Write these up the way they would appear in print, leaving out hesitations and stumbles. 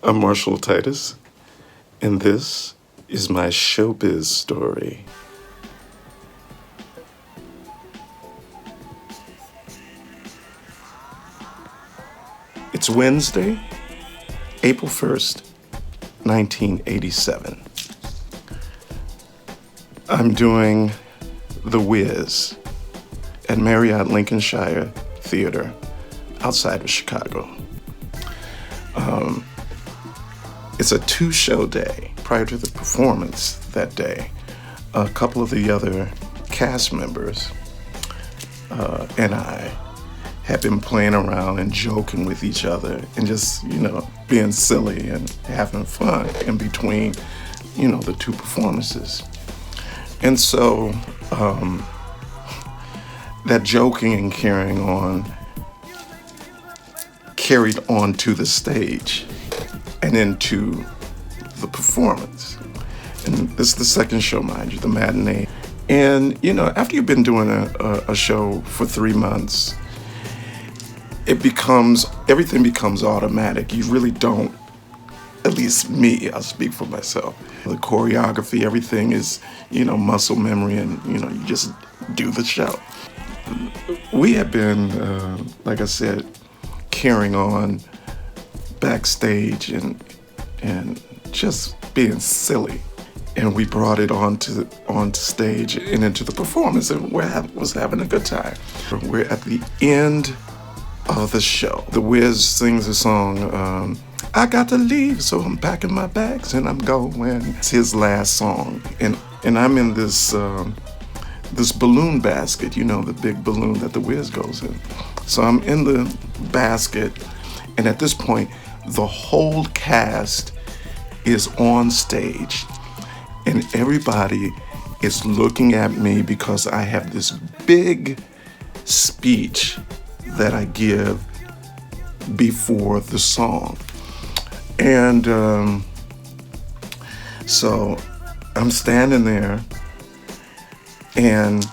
I'm Marshall Titus, and this is my Showbiz Story. It's Wednesday, April 1st, 1987. I'm doing The Wiz at Marriott Lincolnshire Theater outside of Chicago. It's a 2-show day. Prior to the performance that day, a couple of the other cast members and I had been playing around and joking with each other and just, being silly and having fun in between, the two performances. And so that joking and carrying on carried on to the stage and into the performance. And this is the second show, mind you, the matinee. And, after you've been doing a show for 3 months, everything becomes automatic. You really don't, at least me, I'll speak for myself. The choreography, everything is, muscle memory, and, you just do the show. We have been, like I said, carrying on backstage and just being silly. And we brought it onto stage and into the performance, and was having a good time. We're at the end of the show. The Wiz sings a song, I got to leave, so I'm packing my bags and I'm going. It's his last song. And I'm in this balloon basket, the big balloon that the Wiz goes in. So I'm in the basket, and at this point, the whole cast is on stage, and everybody is looking at me because I have this big speech that I give before the song. And so I'm standing there, and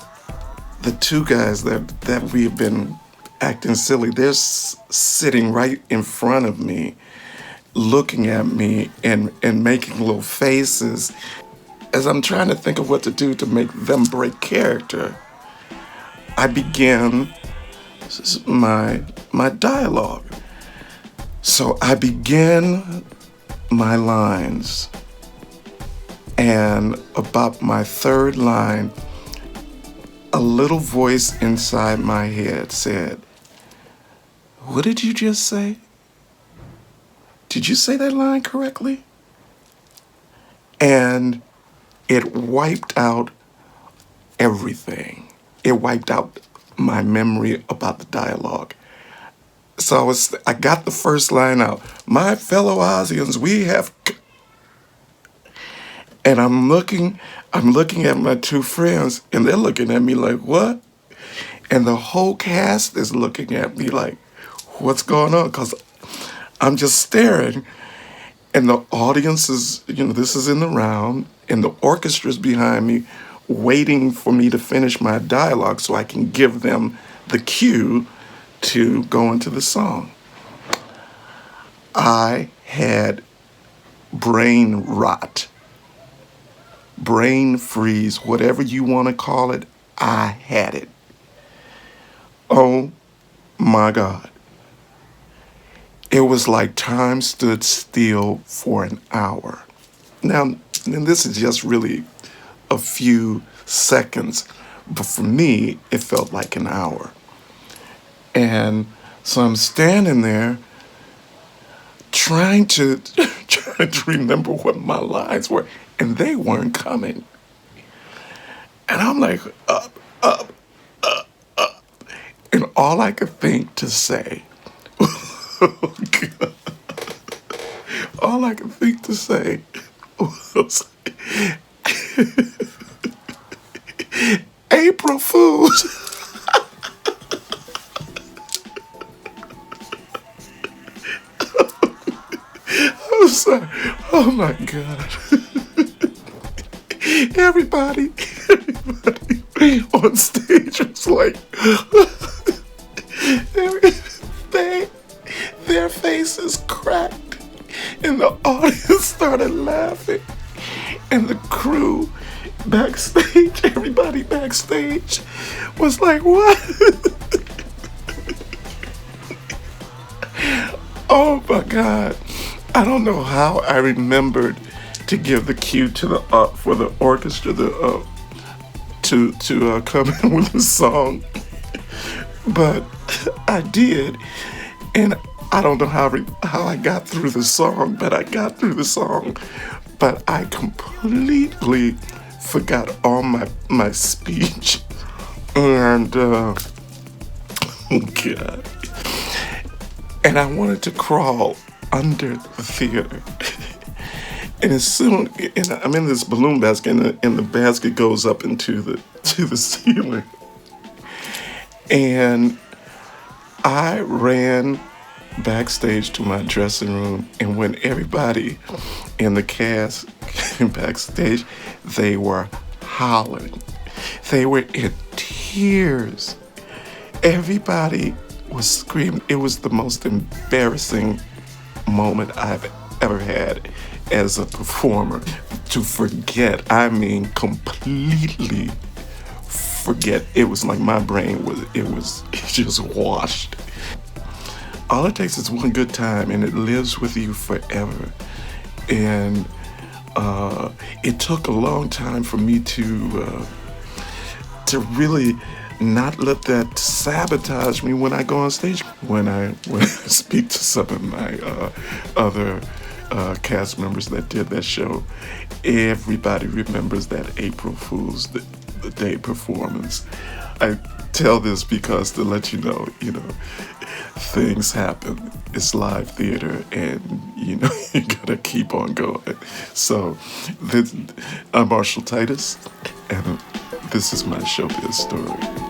the two guys that we've been acting silly, they're sitting right in front of me, looking at me and making little faces as I'm trying to think of what to do to make them break character. I begin my dialogue. So I begin my lines, and about my third line, a little voice inside my head said, "What did you just say? Did you say that line correctly?" And it wiped out everything. It wiped out my memory about the dialogue. So I got the first line out. My fellow Aussians, we have... And I'm looking at my two friends, and they're looking at me like, what? And the whole cast is looking at me like, what's going on? Because I'm just staring, and the audience is, this is in the round, and the orchestra's behind me waiting for me to finish my dialogue so I can give them the cue to go into the song. I had brain rot, brain freeze, whatever you want to call it, I had it. Oh my God. It was like time stood still for an hour. Now, and this is just really a few seconds, but for me, it felt like an hour. And so I'm standing there trying to remember what my lines were, and they weren't coming. And I'm like, up. And all I could think to say, all I could think to say was, April Fools. I'm sorry. Oh my God. Everybody on stage was like, their faces cracked And the audience started laughing. And the crew backstage, everybody backstage was like, what? Oh my God. I don't know how I remembered to give the cue to the for the orchestra to come in with a song, but I did, and I don't know how I got through the song, but I got through the song, but I completely forgot all my speech, and oh God, and I wanted to crawl under the theater. And as soon, and I'm in this balloon basket, and the basket goes up to the ceiling. And I ran backstage to my dressing room, and when everybody in the cast came backstage, they were hollering. They were in tears. Everybody was screaming. It was the most embarrassing moment I've ever had as a performer. To forget, I mean completely forget. It was like my brain was just washed. All it takes is one good time, and it lives with you forever. And it took a long time for me to really not let that sabotage me when I go on stage. When I speak to some of my other cast members that did that show, everybody remembers that April Fool's Day performance. I tell this because to let you know, things happen. It's live theater, and you gotta keep on going. So, I'm Marshall Titus, and this is my Showbiz Story.